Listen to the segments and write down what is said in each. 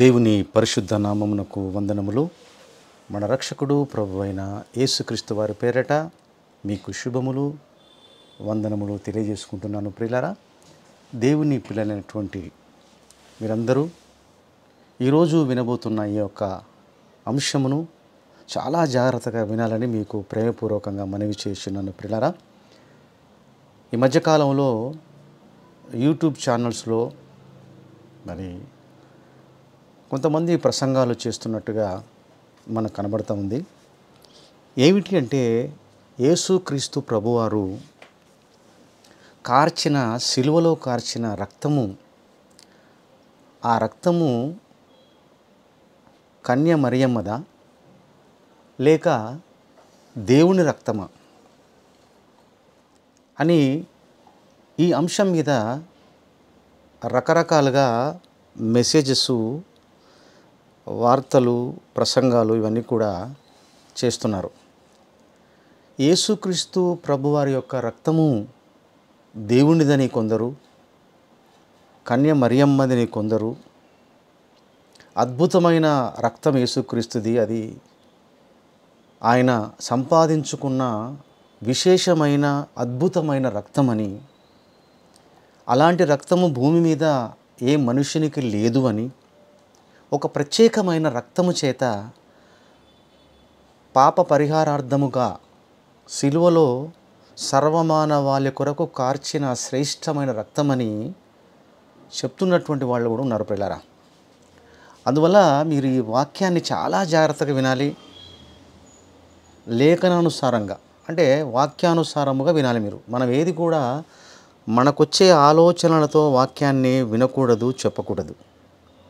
దేవుని పరిశుద్ధ నామమునకు వందనములు. మన రక్షకుడు ప్రభు అయిన యేసుక్రీస్తు వారి పేరట మీకు శుభములు వందనములు తెలియజేసుకుంటున్నాను. ప్రియులారా, దేవుని పిల్లలైనటువంటి మీరందరూ ఈరోజు వినబోతున్న ఈ యొక్క అంశమును చాలా జాగ్రత్తగా వినాలని మీకు ప్రేమపూర్వకంగా మనవి చేస్తున్నాను. ప్రియులారా, ఈ మధ్యకాలంలో యూట్యూబ్ ఛానల్స్లో మరి కొంతమంది ప్రసంగాలు చేస్తున్నట్టుగా మనకు కనబడుతూ ఉంది. ఏమిటి అంటే, యేసుక్రీస్తు ప్రభువారు సిలువలో కార్చిన రక్తము, ఆ రక్తము కన్య మరియమ్మదా లేక దేవుని రక్తమా అని ఈ అంశం మీద రకరకాలుగా మెసేజెస్, వార్తలు, ప్రసంగాలు ఇవన్నీ కూడా చేస్తున్నారు. యేసుక్రీస్తు ప్రభువారి యొక్క రక్తము దేవునిదని కొందరు, కన్య మరియమ్మదని కొందరు, అద్భుతమైన రక్తం యేసుక్రీస్తుది, అది ఆయన సంపాదించుకున్న విశేషమైన అద్భుతమైన రక్తమని, అలాంటి రక్తము భూమి మీద ఏ మనుషునికి లేదు అని, ఒక ప్రత్యేకమైన రక్తము చేత పాప పరిహారార్థముగా సిలువలో సర్వమానవాళి కొరకు కార్చిన శ్రేష్టమైన రక్తమని చెప్తున్నటువంటి వాళ్ళు కూడా ఉన్నారు ప్రియులారా. అందువల్ల మీరు ఈ వాక్యాన్ని చాలా జాగ్రత్తగా వినాలి. లేఖనానుసారంగా అంటే వాక్యానుసారముగా వినాలి. మనం ఏది కూడా మనకొచ్చే ఆలోచనలతో వాక్యాన్ని వినకూడదు, చెప్పకూడదు.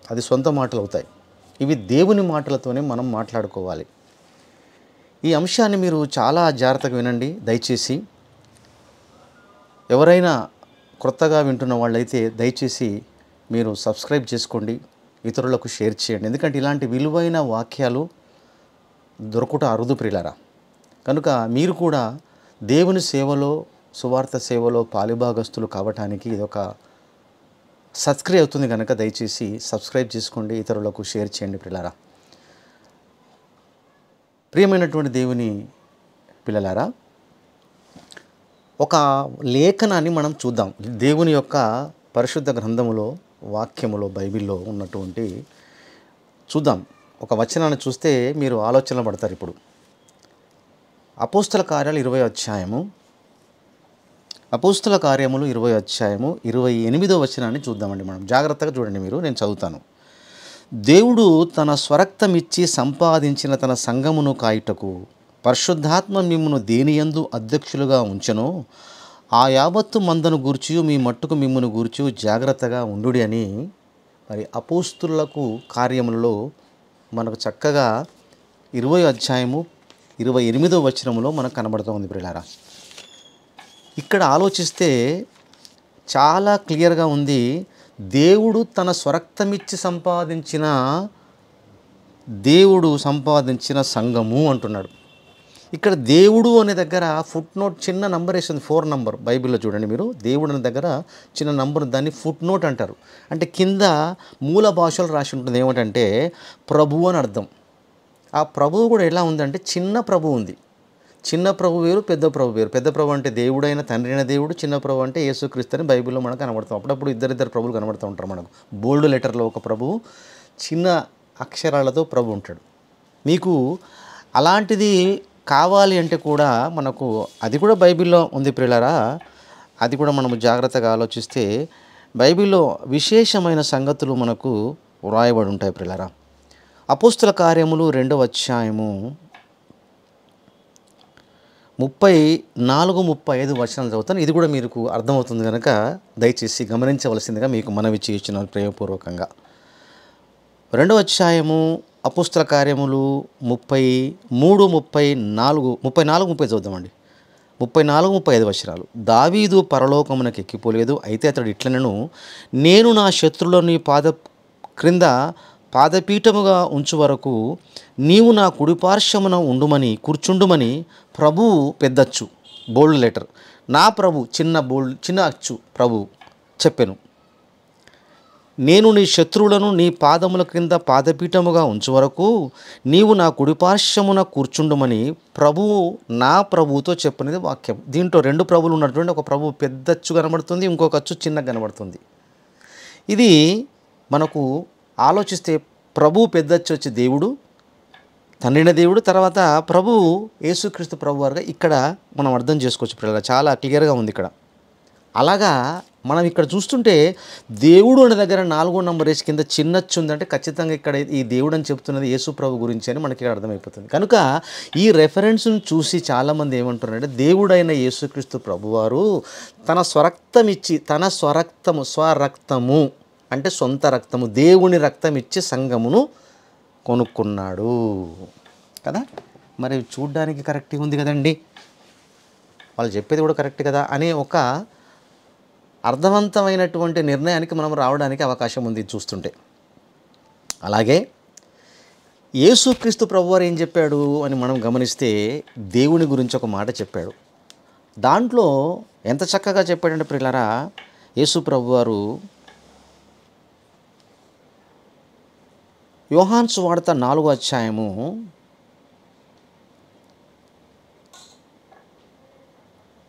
అది సొంత మాటలు అవుతాయి. ఇవి దేవుని మాటలతోనే మనం మాట్లాడుకోవాలి. ఈ అంశాన్ని మీరు చాలా జాగ్రత్తగా వినండి దయచేసి. ఎవరైనా కొత్తగా వింటున్న వాళ్ళైతే దయచేసి మీరు సబ్స్క్రైబ్ చేసుకోండి, ఇతరులకు షేర్ చేయండి. ఎందుకంటే ఇలాంటి విలువైన వాక్యాలు దొరకట అరుదు ప్రియులారా. కనుక మీరు కూడా దేవుని సేవలో, సువార్త సేవలో పాలుభాగస్తులు కావటానికి ఇదొక సబ్స్క్రైబ్ అవుతుంది. కనుక దయచేసి సబ్స్క్రైబ్ చేసుకోండి, ఇతరులకు షేర్ చేయండి ప్రియులారా. ప్రియమైనటువంటి దేవుని పిల్లలారా, ఒక లేఖనాన్ని మనం చూద్దాం. దేవుని యొక్క పరిశుద్ధ గ్రంథములో, వాక్యములో, బైబిల్లో ఉన్నటువంటి చూద్దాం. ఒక వచనాన్ని చూస్తే మీరు ఆలోచన పడతారు. ఇప్పుడు అపోస్తల కార్యాలు 20 అధ్యాయము 28వ వచనాన్ని చూద్దామండి. మనం జాగ్రత్తగా చూడండి. నేను చదువుతాను. దేవుడు తన స్వరక్తమిచ్చి సంపాదించిన తన సంఘమును కాయుటకు పరిశుద్ధాత్మ మిమ్మును దేనియందు అధ్యక్షులుగా ఉంచెనో ఆ యావత్తు మందను గూర్చి మీ మట్టుకు మిమ్మును గూర్చి జాగ్రత్తగా ఉండుడి అని మరి అపోస్తులకు కార్యములలో మనకు చక్కగా 20 అధ్యాయము 28వ వచనములో మనకు కనబడుతూ ఉంది ప్రియులారా. ఇక్కడ ఆలోచిస్తే చాలా క్లియర్గా ఉంది. దేవుడు తన స్వరక్తమిచ్చి సంపాదించిన సంఘము అంటున్నాడు. ఇక్కడ దేవుడు అనే దగ్గర ఫుట్ నోట్ చిన్న నంబర్ వేసింది, 4 నంబర్. బైబిల్లో చూడండి మీరు, దేవుడు అనే దగ్గర చిన్న నంబర్, దాన్ని ఫుట్ నోట్ అంటారు. అంటే కింద మూల భాషలో రాసి ఉంటుంది. ఏమిటంటే ప్రభువు అని అర్థం. ఆ ప్రభువు కూడా ఎలా ఉందంటే చిన్న ప్రభు ఉంది. చిన్న ప్రభు వేరు, పెద్ద ప్రభు వేరు. పెద్ద ప్రభు అంటే దేవుడైన తండ్రి అయిన దేవుడు, చిన్న ప్రభు అంటే యేసుక్రీస్తు అని బైబిల్లో మనకు కనబడతాం. అప్పుడప్పుడు ఇద్దరు ప్రభువులు కనబడుతూ ఉంటారు మనకు. బోల్డ్ లెటర్లో ఒక ప్రభువు, చిన్న అక్షరాలతో ప్రభు ఉంటాడు. మీకు అలాంటిది కావాలి అంటే కూడా మనకు అది కూడా బైబిల్లో ఉంది ప్రియులారా. అది కూడా మనము జాగ్రత్తగా ఆలోచిస్తే బైబిల్లో విశేషమైన సంగతులు మనకు వ్రాయబడి ఉంటాయి ప్రియులారా. అపోస్తుల కార్యములు 2వ అధ్యాయము 34-35 వచనాలు చదువుతాను. ఇది కూడా మీకు అర్థమవుతుంది కనుక దయచేసి గమనించవలసిందిగా మీకు మనవి చేస్తున్నాను ప్రేమపూర్వకంగా. 2వ అధ్యాయము అపోస్తుల కార్యములు 34-30 చదువుతామండి. 34-35 వచనాలు. దావీదు పరలోకమునకు ఎక్కిపోలేదు, అయితే అతడు ఇట్లనెను, నేను నా శత్రువులని క్రింద పాదపీఠముగా ఉంచు వరకు నీవు నా కుడిపార్శ్వమున కూర్చుండుమని ప్రభువు పెద్దచ్చు, బోల్డ్ లెటర్, నా ప్రభు చిన్న అచ్చు ప్రభు చెప్పెను. నేను నీ శత్రువులను నీ పాదముల క్రింద పాదపీఠముగా ఉంచు వరకు నీవు నా కుడిపార్శ్వమున కూర్చుండుమని ప్రభువు నా ప్రభువుతో చెప్పినది వాక్యం. దీంట్లో రెండు ప్రభువులు ఉన్నటువంటి ఒక ప్రభువు పెద్ద అచ్చు కనబడుతుంది, ఇంకొక అచ్చు చిన్నగా కనబడుతుంది. ఇది మనకు ఆలోచిస్తే ప్రభువు పెద్ద అచ్చు వచ్చి దేవుడు, తండ్రిన దేవుడు, తర్వాత ప్రభువు యేసుక్రీస్తు ప్రభు వారుగా ఇక్కడ మనం అర్థం చేసుకోవచ్చు పిల్లలు. చాలా క్లియర్గా ఉంది ఇక్కడ. అలాగా మనం ఇక్కడ చూస్తుంటే దేవుడు అనే దగ్గర 4వ నంబర్ వేసి కింద చిన్నచ్చు ఉందంటే ఖచ్చితంగా ఇక్కడ ఈ దేవుడు అని చెప్తున్నది యేసు ప్రభు గురించి అని మనకి ఇక్కడ అర్థమైపోతుంది. కనుక ఈ రెఫరెన్స్ను చూసి చాలామంది ఏమంటున్నారంటే దేవుడైన యేసుక్రీస్తు ప్రభువారు తన స్వరక్తము అంటే సొంత రక్తము, దేవుని రక్తం ఇచ్చి సంఘమును కొనుక్కున్నాడు కదా. మరి చూడ్డానికి కరెక్ట్గా ఉంది కదండి, వాళ్ళు చెప్పేది కూడా కరెక్ట్ కదా అనే ఒక అర్థవంతమైనటువంటి నిర్ణయానికి మనం రావడానికి అవకాశం ఉంది చూస్తుంటే. అలాగే యేసుక్రీస్తు ప్రభువారు ఏం చెప్పాడు అని మనం గమనిస్తే దేవుని గురించి ఒక మాట చెప్పాడు. దాంట్లో ఎంత చక్కగా చెప్పాడంటే ప్రియులారా, యేసు ప్రభువారు యోహాను సువార్త 4వ అధ్యాయము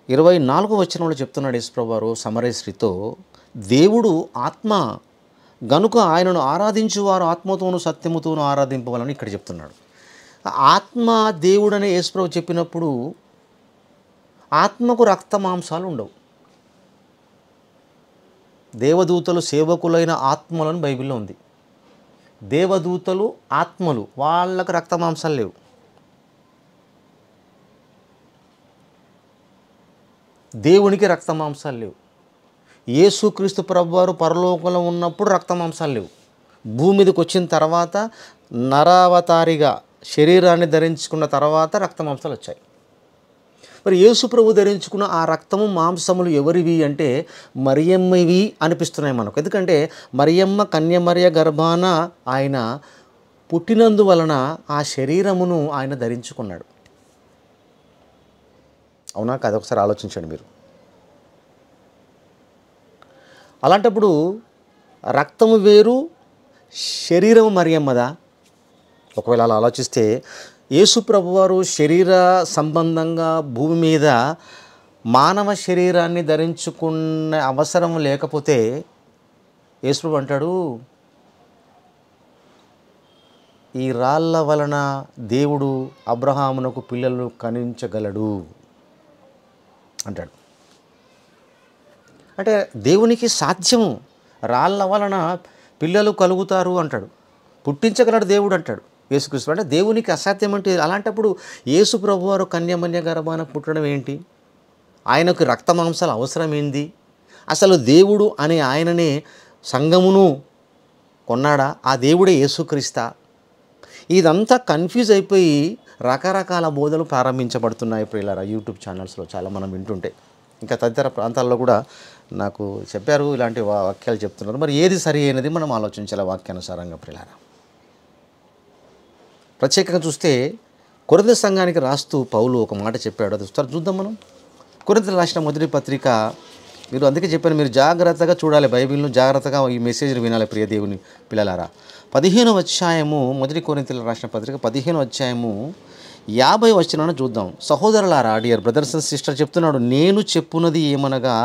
24వ వచనంలో చెప్తున్నాడు యేసుప్రభువు వారు సమరయ స్త్రీతో, దేవుడు ఆత్మ గనుక ఆయనను ఆరాధించువారు ఆత్మతోనూ సత్యముతోనూ ఆరాధింపవాలని ఇక్కడ చెప్తున్నాడు. ఆత్మ దేవుడనే యేసుప్రభువు చెప్పినప్పుడు ఆత్మకు రక్త మాంసాలు ఉండవు. దేవదూతలు సేవకులైన ఆత్మలను బైబిల్లో ఉంది. దేవదూతలు ఆత్మలు, వాళ్ళకు రక్త మాంసాలు లేవు. దేవునికి రక్త మాంసాలు లేవు. యేసుక్రీస్తు ప్రభువారు పరలోకంలో ఉన్నప్పుడు రక్త మాంసాలు లేవు. భూమి మీదకి వచ్చిన తర్వాత నరావతారిగా శరీరాన్ని ధరించుకున్న తర్వాత రక్త మాంసాలు వచ్చాయి. మరి యేసు ప్రభు ధరించుకున్న ఆ రక్తము మాంసములు ఎవరివి అంటే మరియమ్మవి అనిపిస్తున్నాయి మనకు. ఎందుకంటే మరియమ్మ కన్యమర్య గర్భాన ఆయన పుట్టినందువలన ఆ శరీరమును ఆయన ధరించుకున్నాడు. అవునా కాదు? ఒకసారి ఆలోచించండి మీరు. అలాంటప్పుడు రక్తము వేరు, శరీరము మరియమ్మదా? ఒకవేళ అలా ఆలోచిస్తే యేసు ప్రభువారు శరీర సంబంధంగా భూమి మీద మానవ శరీరాన్ని ధరించుకున్న అవసరం లేకపోతే యేసు ప్రభు అంటాడు, ఈ రాళ్ళ వలన దేవుడు అబ్రహామునకు పిల్లలు కనించగలడు అంటాడు. అంటే దేవునికి సాధ్యము, రాళ్ళ వలన పిల్లలు కలుగుతారు అంటాడు, పుట్టించగలడు దేవుడు అంటాడు యేసుక్రీస్తు. అంటే దేవునికి అసాధ్యం అంటే అలాంటప్పుడు యేసు ప్రభువారు కన్యమన్య గర్భాన పుట్టడం ఏంటి? ఆయనకు రక్త మాంసాల అవసరం ఏంది? అసలు దేవుడు అనే ఆయననే సంఘమును కొన్నాడా? ఆ దేవుడే యేసుక్రీస్తా? ఇదంతా కన్ఫ్యూజ్ అయిపోయి రకరకాల బోధలు ప్రారంభించబడుతున్నాయి ప్రియులారా యూట్యూబ్ ఛానల్స్లో. చాలా మనం వింటుంటే ఇంకా తదితర ప్రాంతాల్లో కూడా నాకు చెప్పారు, ఇలాంటి వాక్యాలు చెప్తున్నారు. మరి ఏది సరి అయినది మనం ఆలోచించాలి వాక్యానుసారంగా ప్రియులారా. ప్రత్యేకంగా చూస్తే కొరింథీ సంఘానికి రాస్తూ పౌలు ఒక మాట చెప్పాడు, అది ఒకసారి చూద్దాం మనం. కొరింథీయులకు రాసిన మొదటి పత్రిక, మీరు అందుకే చెప్పాను, మీరు జాగ్రత్తగా చూడాలి బైబిల్ను, జాగ్రత్తగా ఈ మెసేజ్ని వినాలి ప్రియ దేవుని పిల్లలారా. 15వ అధ్యాయము, మొదటి కొరింథీయులకు రాసిన పత్రిక 15వ అధ్యాయము 50వ వచనాన్ని చూద్దాం. సహోదరులారా, డియర్ బ్రదర్స్ అండ్ సిస్టర్ చెప్తున్నాడు, నేను చెప్పున్నది ఏమనగా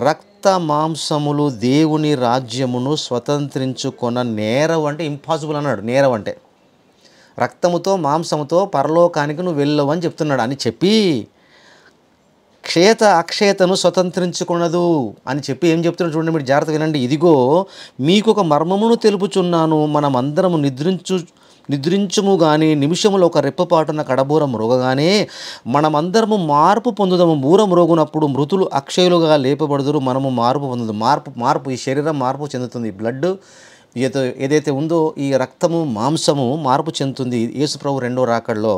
రక్త మాంసములు దేవుని రాజ్యమును స్వతంత్రించుకొన నేరవు, అంటే ఇంపాసిబుల్ అన్నాడు. నేరవు అంటే రక్తముతో మాంసముతో పరలోకానికి నువ్వు వెళ్ళవు అని చెప్తున్నాడు. అని చెప్పి అక్షయతను స్వతంత్రించుకున్నదు అని చెప్పి ఏం చెప్తున్నాడు చూడండి, మీరు జాగ్రత్త వినండి. ఇదిగో మీకు ఒక మర్మమును తెలుపుచున్నాను, మనం అందరము నిద్రించుము కానీ నిమిషములో ఒక రెప్పపాటున కడబూర మ్రోగగానే మనమందరము మార్పు పొందుదాము. బూర మ్రోగునప్పుడు మృతులు అక్షయులుగా లేపబడుదురు, మనము మార్పు పొందుదు. మార్పు ఈ శరీరం మార్పు చెందుతుంది. బ్లడ్ ఏదైతే ఉందో ఈ రక్తము మాంసము మార్పు చెందుతుంది. యేసుప్రభు రెండో రాకడలో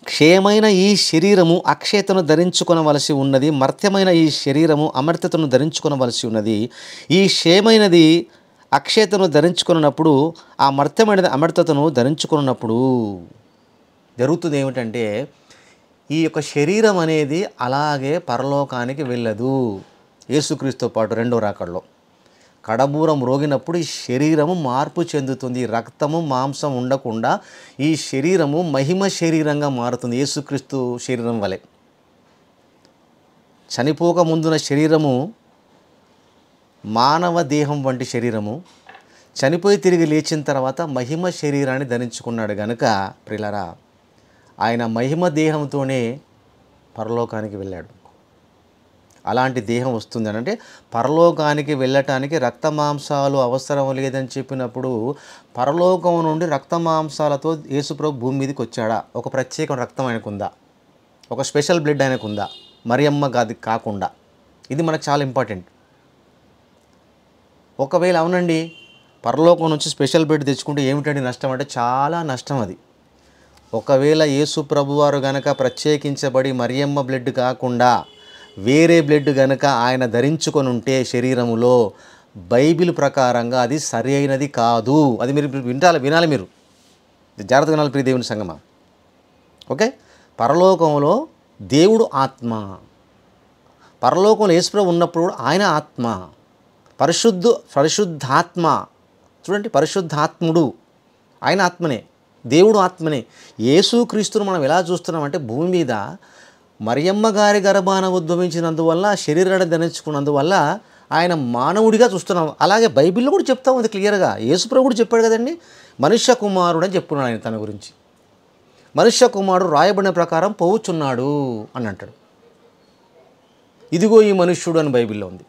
క్షయమైన ఈ శరీరము అక్షయతను ధరించుకొనవలసి ఉన్నది, మర్త్యమైన ఈ శరీరము అమర్త్యతను ధరించుకొనవలసి ఉన్నది. ఈ క్షయమైనది అక్షయతను ధరించుకున్నప్పుడు ఆ మర్త్యమైనది అమర్త్యతను ధరించుకున్నప్పుడు జరుగుతుంది ఏమిటంటే ఈ యొక్క శరీరం అనేది అలాగే పరలోకానికి వెళ్ళదు యేసుక్రీస్తుతో పాటు రెండో రాకడలో. కడబూరం రోగినప్పుడు ఈ శరీరము మార్పు చెందుతుంది. రక్తము మాంసం ఉండకుండా ఈ శరీరము మహిమ శరీరంగా మారుతుంది, యేసుక్రీస్తు శరీరం వలె. చనిపోక ముందున శరీరము మానవ దేహం వంటి శరీరము, చనిపోయి తిరిగి లేచిన తర్వాత మహిమ శరీరాన్ని ధరించుకున్నాడు గనుక ప్రియులారా, ఆయన మహిమ దేహంతోనే పరలోకానికి వెళ్ళాడు. అలాంటి దేహం వస్తుంది అని అంటే పరలోకానికి వెళ్ళటానికి రక్తమాంసాలు అవసరం లేదని చెప్పినప్పుడు పరలోకం నుండి రక్తమాంసాలతో యేసుప్రభు భూమి మీదకి వచ్చాడా? ఒక ప్రత్యేక రక్తం ఆయనకు ఉందా? ఒక స్పెషల్ బ్లడ్ ఆయనకు ఉందా? మరియమ్మ గాది కాకుండా. ఇది మనకు చాలా ఇంపార్టెంట్. ఒకవేళ అవునండి పరలోకం నుంచి స్పెషల్ బ్లడ్ తెచ్చుకుంటే ఏమిటండి నష్టం అంటే చాలా నష్టం అది. ఒకవేళ యేసు ప్రభువారు గనక ప్రత్యేకించబడి మరియమ్మ బ్లడ్ కాకుండా వేరే బ్లడ్ గనక ఆయన ధరించుకొని ఉంటే శరీరములో, బైబిల్ ప్రకారంగా అది సరి అయినది కాదు. అది మీరు వినాలి, మీరు జాగ్రత్తగా వినాలి ప్రియ దేవుని సంగమా. ఓకే, పరలోకంలో దేవుడు ఆత్మ, పరలోకంలో యేసుప్రభు ఉన్నప్పుడు ఆయన ఆత్మ, పరిశుద్ధాత్మ. చూడండి, పరిశుద్ధాత్ముడు ఆయన ఆత్మనే, దేవుడు ఆత్మనే. యేసుక్రీస్తును మనం ఎలా చూస్తున్నామంటే భూమి మీద మరియమ్మ గారి గర్భాన ఉద్భవించినందువల్ల, శరీరాన్ని ధరించుకున్నందువల్ల ఆయన మానవుడిగా చూస్తున్నాం. అలాగే బైబిల్లో కూడా చెప్తా ఉంది క్లియర్గా. యేసుప్రభు కూడా చెప్పాడు కదండి, మనుష్య కుమారుడు అని చెప్పుకున్నాడు ఆయన తన గురించి. మనుష్య కుమారుడు రాయబడిన ప్రకారం పోవుచున్నాడు అని అంటాడు. ఇదిగో ఈ మనుష్యుడు అని బైబిల్లో ఉంది.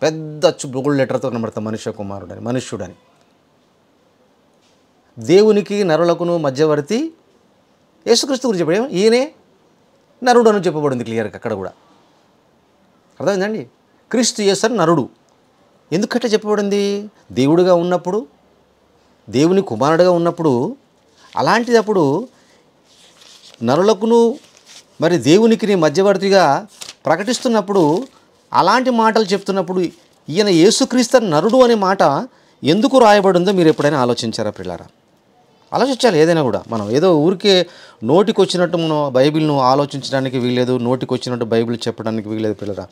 పెద్ద బుగుడు లెటర్తో కనబడతాం మనుష్య కుమారుడు అని, మనుష్యుడని. దేవునికి నరులకును మధ్యవర్తి యేసుక్రీస్తు గురించి చెప్పాడు. ఈయనే నరుడు అని చెప్పబడింది క్లియర్గా అక్కడ కూడా. అర్థమైందండి? క్రీస్తు యేసు అని నరుడు ఎందుకట్లా చెప్పబడింది? దేవుడిగా ఉన్నప్పుడు, దేవుని కుమారుడుగా ఉన్నప్పుడు, అలాంటిదప్పుడు నరులకును మరి దేవునికి మధ్యవర్తిగా ప్రకటిస్తున్నప్పుడు, అలాంటి మాటలు చెప్తున్నప్పుడు ఈయన యేసుక్రీస్తు నరుడు అనే మాట ఎందుకు రాయబడిందో మీరు ఎప్పుడైనా ఆలోచించారా పిల్లారా? ఆలోచించాలి. ఏదైనా కూడా మనం ఏదో ఊరికే నోటికి వచ్చినట్టు మనం బైబిల్ను ఆలోచించడానికి వీల్లేదు, నోటికి వచ్చినట్టు బైబిల్ చెప్పడానికి వీల్లేదు పిల్లరా.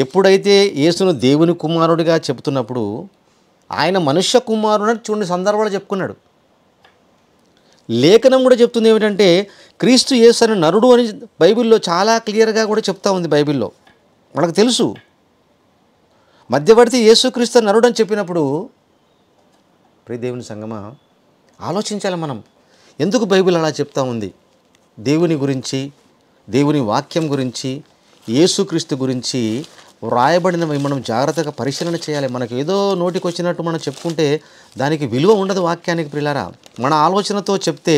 ఎప్పుడైతే యేసును దేవుని కుమారుడిగా చెప్తున్నప్పుడు ఆయన మనుష్య కుమారుడు అని చూడండి సందర్భాలు చెప్పుకున్నాడు. లేఖనం కూడా చెప్తుంది ఏమిటంటే క్రీస్తు యేసు అని నరుడు అని బైబిల్లో చాలా క్లియర్గా కూడా చెప్తా ఉంది. బైబిల్లో మనకు తెలుసు. మధ్యవర్తి యేసుక్రీస్తు నరుడు అని చెప్పినప్పుడు ప్రియ దేవుని సంగమా ఆలోచించాలి మనం. ఎందుకు బైబిల్ అలా చెప్తా ఉంది? దేవుని గురించి, దేవుని వాక్యం గురించి, యేసుక్రీస్తు గురించి వ్రాయబడినవి మనం జాగ్రత్తగా పరిశీలన చేయాలి. మనకు ఏదో నోటికి వచ్చినట్టు మనం చెప్పుకుంటే దానికి విలువ ఉండదు వాక్యానికి ప్రియులారా. మన ఆలోచనతో చెప్తే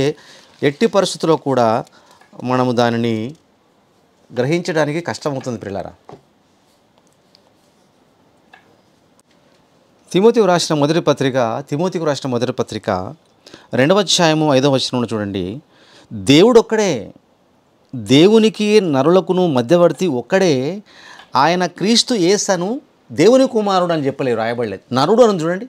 ఎట్టి పరిస్థితుల్లో కూడా మనము దానిని గ్రహించడానికి కష్టమవుతుంది ప్రియులారా. తిమోతికి రాసిన మొదటి పత్రిక 2వ అధ్యాయము 5వ వచనం చూడండి. దేవుడు ఒక్కడే, దేవునికి నరులకును మధ్యవర్తి ఒక్కడే, ఆయన క్రీస్తు యేసును దేవుని కుమారుడు అని చెప్పలేదు, రాయబడలేదు. నరుడు అని చూడండి,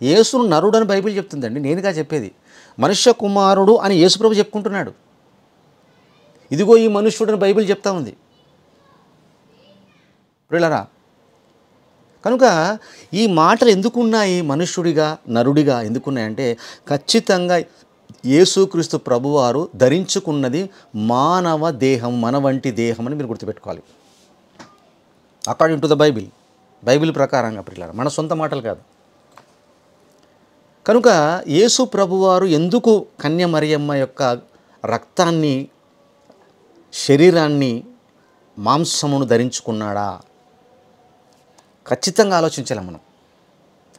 యేసును నరుడు అని బైబిల్ చెప్తుందండి. నేనుగా చెప్పేది. మనుష్య కుమారుడు అని యేసుప్రభు చెప్పుకుంటున్నాడు. ఇదిగో ఈ మనుష్యుడు అని బైబిల్ చెప్తా ఉంది ప్రియులారా. కనుక ఈ మాటలు ఎందుకున్నాయి? మనుష్యుడిగా, నరుడిగా ఎందుకున్నాయంటే ఖచ్చితంగా యేసుక్రీస్తు ప్రభువారు ధరించుకున్నది మానవ దేహం, మన వంటి దేహం అని మీరు గుర్తుపెట్టుకోవాలి. అకార్డింగ్ టు ద బైబిల్ ప్రకారంగా ప్రియులారా, మన సొంత మాటలు కాదు. కనుక యేసు ప్రభువారు ఎందుకు కన్య మరియమ్మ యొక్క రక్తాన్ని, శరీరాన్ని, మాంసమును ధరించుకున్నాడా? ఖచ్చితంగా ఆలోచించాలి మనం.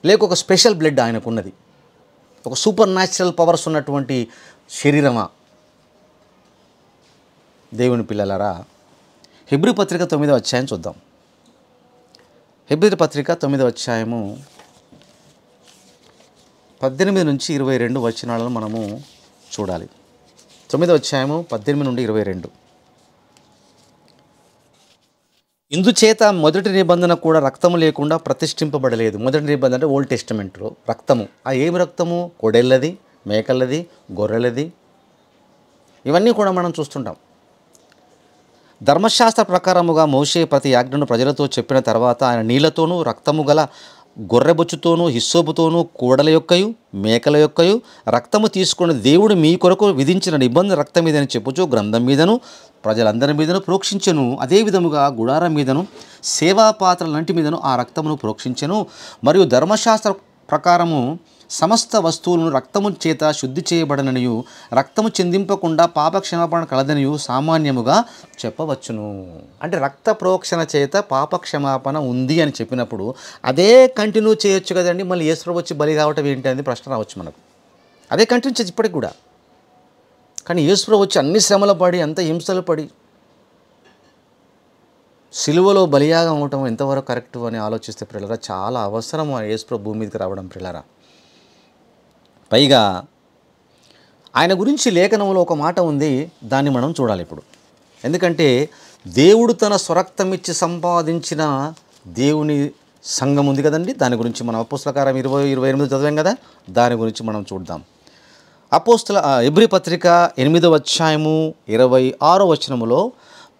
లేక ఒక స్పెషల్ బ్లడ్ ఆయనకున్నది, ఒక సూపర్ న్యాచురల్ పవర్స్ ఉన్నటువంటి శరీరమా? దేవుని పిల్లలారా, హెబ్రీ పత్రిక 9వ అధ్యాయం చూద్దాం. హెబ్రీ పత్రిక 9వ అధ్యాయము 18 నుంచి 22 వచనాలను మనము చూడాలి. 9వ అధ్యాయము 18 నుండి 22. ఇందుచేత మొదటి నిబంధన కూడా రక్తము లేకుండా ప్రతిష్ఠింపబడలేదు. మొదటి నిబంధన అంటే ఓల్డ్ టెస్టమెంట్లో రక్తము. ఆ ఏమి రక్తము? కొడెళ్ళది, మేకలది, గొర్రెలది, ఇవన్నీ కూడా మనం చూస్తుంటాం. ధర్మశాస్త్ర ప్రకారముగా మోషే ప్రతి ఆజ్ఞను ప్రజలతో చెప్పిన తర్వాత ఆయన నీళ్లతోనూ రక్తము గల గొర్రెబొచ్చుతోనూ హిస్సోపుతోనూ కోడల యొక్కయు మేకల యొక్కయు రక్తము తీసుకొని దేవుడు మీ కొరకు విధించిన నిబంధన రక్తం మీదని చెప్పుచు గ్రంథం మీదను ప్రజలందరి మీదను ప్రోక్షించెను. అదే విధముగా గుడారం మీదను సేవా పాత్రలంటి మీదను ఆ రక్తమును ప్రోక్షించెను. మరియు ధర్మశాస్త్ర ప్రకారము సమస్త వస్తువులను రక్తము చేత శుద్ధి చేయబడననియు రక్తము చిందింపకుండా పాపక్షమాపణ కలదనియు సామాన్యముగా చెప్పవచ్చును. అంటే రక్త ప్రోక్షణ చేత పాపక్షమాపణ ఉంది అని చెప్పినప్పుడు అదే కంటిన్యూ చేయొచ్చు కదండి. మళ్ళీ యేసు వచ్చి బలి కావటం ఏంటి అనేది ప్రశ్న రావచ్చు మనకు. అదే కంటిన్యూ చేయొచ్చు ఇప్పటికి కూడా. కానీ యేసు వచ్చి అన్ని శ్రమలు పడి అంత హింసలు పడి సిలువలో బలియాగం అవటం ఎంతవరకు కరెక్ట్ అని ఆలోచిస్తే ప్రియులారా చాలా అవసరం యేసు భూమి మీదకి రావడం ప్రియులారా. పైగా ఆయన గురించి లేఖనంలో ఒక మాట ఉంది, దాన్ని మనం చూడాలి ఇప్పుడు. ఎందుకంటే దేవుడు తన స్వరక్తం ఇచ్చి సంపాదించిన దేవుని సంఘం ఉంది కదండి. దాని గురించి మనం అపోస్తల కార్యం 20-28 చదివాం కదా, దాని గురించి మనం చూద్దాం. అపోస్తల హెబ్రీ పత్రిక 8వ అధ్యాయము 26వ వచనములో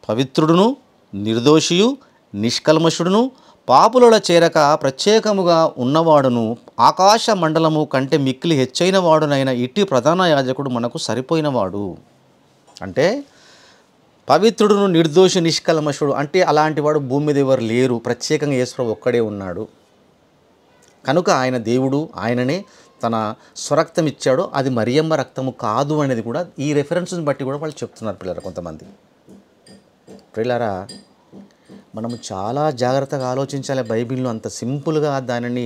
పవిత్రుడును నిర్దోషియు నిష్కల్మషుడును పాపులలో చేరక ప్రత్యేకముగా ఉన్నవాడును ఆకాశ మండలము కంటే మిక్కిలి హెచ్చైన వాడునైన ఇట్టి ప్రధాన యాజకుడు మనకు సరిపోయినవాడు. అంటే పవిత్రుడును నిర్దోషి నిష్కల్మషుడు అంటే అలాంటి వాడు భూమి మీద ఎవరు లేరు, ప్రత్యేకంగా యేసు ఒక్కడే ఉన్నాడు కనుక ఆయన దేవుడు, ఆయననే తన స్వరక్తం ఇచ్చాడు. అది మరియమ్మ రక్తము కాదు అనేది కూడా ఈ రెఫరెన్స్ని బట్టి కూడా వాళ్ళు చెప్తున్నారు పిల్లలు కొంతమంది. పిల్లరా మనము చాలా జాగ్రత్తగా ఆలోచించాలి. బైబిల్ను అంత సింపుల్గా దానిని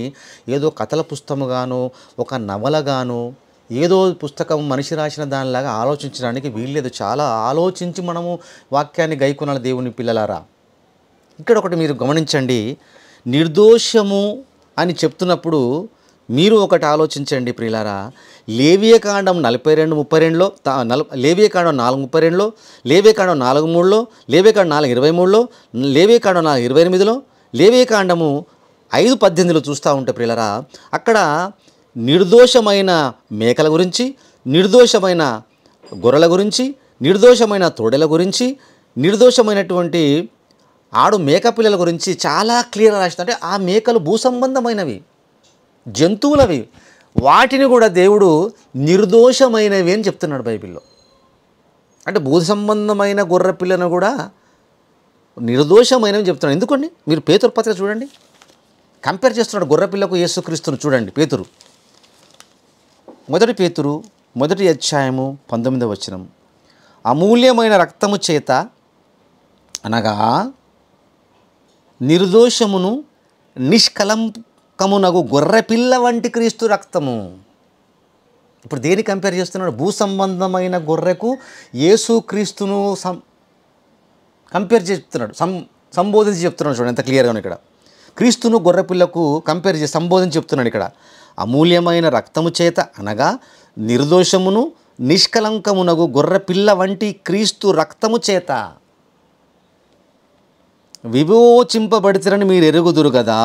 ఏదో కథల పుస్తకముగానో ఒక నవలగానో ఏదో పుస్తకం మనిషి రాసిన దానిలాగా ఆలోచించడానికి వీల్లేదు. చాలా ఆలోచించి మనము వాక్యాన్ని గైకొనాలి దేవుని పిల్లలారా. ఇక్కడ ఒకటి మీరు గమనించండి, నిర్దోషము అని చెప్తున్నప్పుడు మీరు ఒకటి ఆలోచించండి ప్రియులారా. లేవియకాండం 42:32లో, లేవియకాండం 4:32లో, లేవియకాండం 4:3లో, లేవియకాండం 4:23లో, లేవియకాండం 4:28లో, లేవియకాండము 5:18లో చూస్తూ ఉంటే ప్రియులారా అక్కడ నిర్దోషమైన మేకల గురించి, నిర్దోషమైన గొర్రెల గురించి, నిర్దోషమైన తోడెల గురించి, నిర్దోషమైనటువంటి ఆడు మేక పిల్లల గురించి చాలా క్లియర్గా రాసింది. అంటే ఆ మేకలు భూసంబంధమైనవి, జంతువులవి, వాటిని కూడా దేవుడు నిర్దోషమైనవి అని చెప్తున్నాడు బైబిల్లో. అంటే భూ సంబంధమైన గొర్రె పిల్లను కూడా నిర్దోషమైనవి చెప్తున్నాడు. ఎందుకండి మీరు పేతురు పత్రిక చూడండి, కంపేర్ చేస్తున్నాడు గొర్రె పిల్లకు యేసుక్రీస్తును చూడండి. పేతురు 1 పేతురు 1వ అధ్యాయము 19వ వచనం, అమూల్యమైన రక్తము చేత అనగా నిర్దోషమును నిష్కలంకమునగు గొర్రెపిల్ల వంటి క్రీస్తు రక్తము. ఇప్పుడు దేని కంపేర్ చేస్తున్నాడు? భూ సంబంధమైన గొర్రెకు యేసుక్రీస్తును కంపేర్ చేస్తున్నాడు, సంబోధించి చెప్తున్నాడు. చూడండి ఎంత క్లియర్గా ఇక్కడ క్రీస్తును గొర్రెపిల్లకు కంపేర్ చేసి సంబోధించి చెప్తున్నాడు. ఇక్కడ అమూల్యమైన రక్తము చేత అనగా నిర్దోషమును నిష్కలంకమునగు గొర్రెపిల్ల వంటి క్రీస్తు రక్తము చేత విమోచింపబడితేరని మీరు ఎరుగుదురు కదా.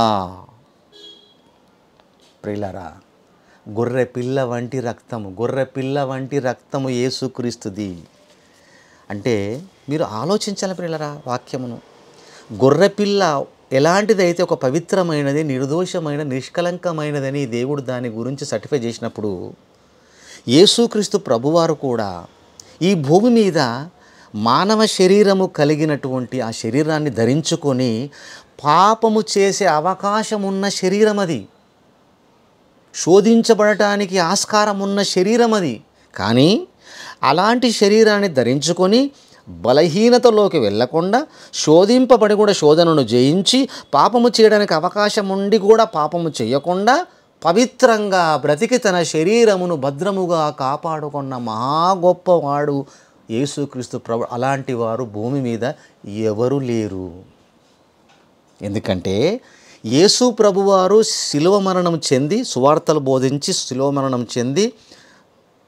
ప్రియులారా గొర్రెపిల్ల వంటి రక్తము, గొర్రెపిల్ల వంటి రక్తము యేసుక్రీస్తుది. అంటే మీరు ఆలోచించాలి ప్రియులారా వాక్యమును. గొర్రెపిల్ల ఎలాంటిదైతే ఒక పవిత్రమైనది, నిర్దోషమైన, నిష్కలంకమైనదని దేవుడు దాని గురించి సర్టిఫై చేసినప్పుడు యేసుక్రీస్తు ప్రభువారు కూడా ఈ భూమి మీద మానవ శరీరము కలిగినటువంటి ఆ శరీరాన్ని ధరించుకొని పాపము చేసే అవకాశం ఉన్న శరీరం అది, శోధించబడటానికి ఆస్కారం ఉన్న శరీరం అది. కానీ అలాంటి శరీరాన్ని ధరించుకొని బలహీనతలోకి వెళ్ళకుండా శోధింపబడి కూడా శోధనను జయించి పాపము చేయడానికి అవకాశం ఉండి కూడా పాపము చేయకుండా పవిత్రంగా బ్రతికి తన శరీరమును భద్రముగా కాపాడుకున్న మహా గొప్పవాడు యేసుక్రీస్తు ప్రభు. అలాంటి వారు భూమి మీద ఎవరు లేరు. ఎందుకంటే యేసు ప్రభువారు శిలువ మరణం చెంది, సువార్తలు బోధించి శిలువ మరణం చెంది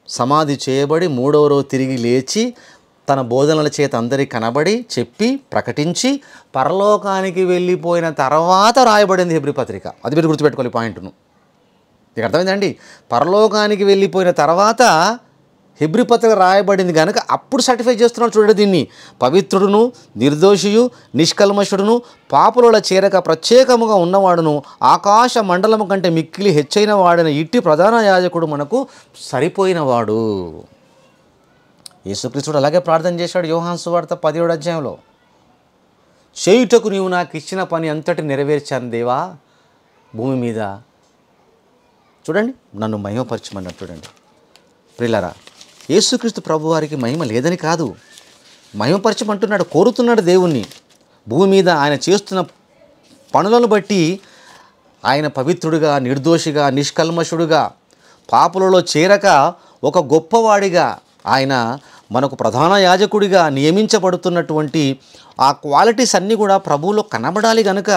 సమాధి చేయబడి 3వ రోజు తిరిగి లేచి తన బోధనల చేత అందరికీ కనబడి చెప్పి ప్రకటించి పరలోకానికి వెళ్ళిపోయిన తర్వాత రాయబడింది హెబ్రీ పత్రిక. అది మీరు గుర్తుపెట్టుకోవాలి పాయింట్ను. మీకు అర్థమైందండి? పరలోకానికి వెళ్ళిపోయిన తర్వాత హెబ్రీ పత్రిక రాయబడింది కనుక అప్పుడు సర్టిఫై చేస్తున్నాడు. చూడండి దీన్ని, పవిత్రుడును నిర్దోషియు నిష్కల్మషుడును పాపుల చేరక ప్రత్యేకముగా ఉన్నవాడును ఆకాశ మండలము కంటే మిక్కిలి హెచ్చైన వాడైన ఇట్టి ప్రధాన యాజకుడు మనకు సరిపోయినవాడు. యేసుక్రీస్తుడు అలాగే ప్రార్థన చేశాడు యోహాను సువార్త 17వ అధ్యాయంలో. చేయుటకు నీవు నాకు ఇచ్చిన పని అంతటి నెరవేర్చాను దేవా భూమి మీద. చూడండి, నన్ను మహిమపరచమన్నాడు. చూడండి ప్రియులారా, యేసుక్రీస్తు ప్రభువారికి మహిమ లేదని కాదు, మహిమపరచమంటున్నాడు, కోరుతున్నాడు దేవుణ్ణి. భూమి మీద ఆయన చేస్తున్న పనులను బట్టి ఆయన పవిత్రుడిగా, నిర్దోషిగా, నిష్కల్మషుడుగా, పాపులలో చేరక ఒక గొప్పవాడిగా, ఆయన మనకు ప్రధాన యాజకుడిగా నియమించబడుతున్నటువంటి ఆ క్వాలిటీస్ అన్నీ కూడా ప్రభువులో కనబడాలి కనుక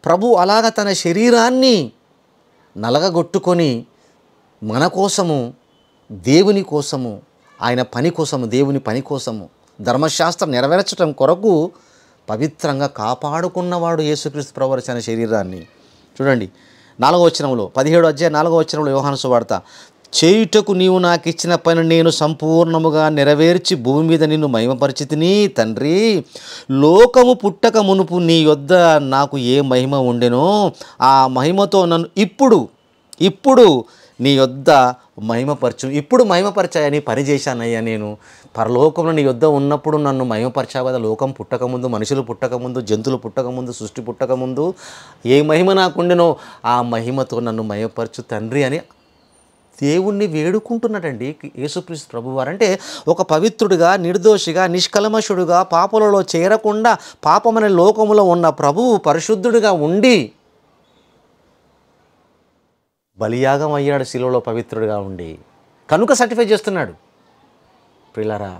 ప్రభు అలాగ తన శరీరాన్ని నలగగొట్టుకొని మన కోసము, దేవుని కోసము, ఆయన పని కోసము, దేవుని పని కోసము, ధర్మశాస్త్రం నెరవేర్చడం కొరకు పవిత్రంగా కాపాడుకున్నవాడు యేసుక్రీస్తు ప్రభువు తన శరీరాన్ని. చూడండి 4వ వచనంలో, 17వ అధ్యాయం 4వ వచనంలో యోహాను సువార్త, చేయుటకు నీవు నాకు ఇచ్చిన పని నేను సంపూర్ణముగా నెరవేర్చి భూమి మీద నిన్ను మహిమపరిచితిని తండ్రి. లోకము పుట్టక మునుపు నీ యొద్ద నాకు ఏ మహిమ ఉండెనో ఆ మహిమతో నన్ను ఇప్పుడు నీ యొద్ద మహిమపరచు. ఇప్పుడు మహిమపరిచాయా, నీ పని చేశానయ్యా నేను. పరలోకంలో నీ యొద్ద ఉన్నప్పుడు నన్ను మహిమపరిచావు కదా. లోకం పుట్టకముందు, మనుషులు పుట్టకముందు, జంతువులు పుట్టకముందు, సృష్టి పుట్టకముందు ఏ మహిమ నాకుండెనో ఆ మహిమతో నన్ను మహిమపరచు తండ్రి అని దేవుణ్ణి వేడుకుంటున్నాడండి యేసుక్రీస్తు ప్రభువారు. అంటే ఒక పవిత్రుడిగా, నిర్దోషిగా, నిష్కల్మషుడుగా, పాపలలో చేరకుండా పాపమనే లోకములో ఉన్న ప్రభువు పరిశుద్ధుడిగా ఉండి బలియాగం అయ్యాడు శిలువలో పవిత్రుడిగా ఉండి, కనుక సర్టిఫై చేస్తున్నాడు. ప్రియులారా,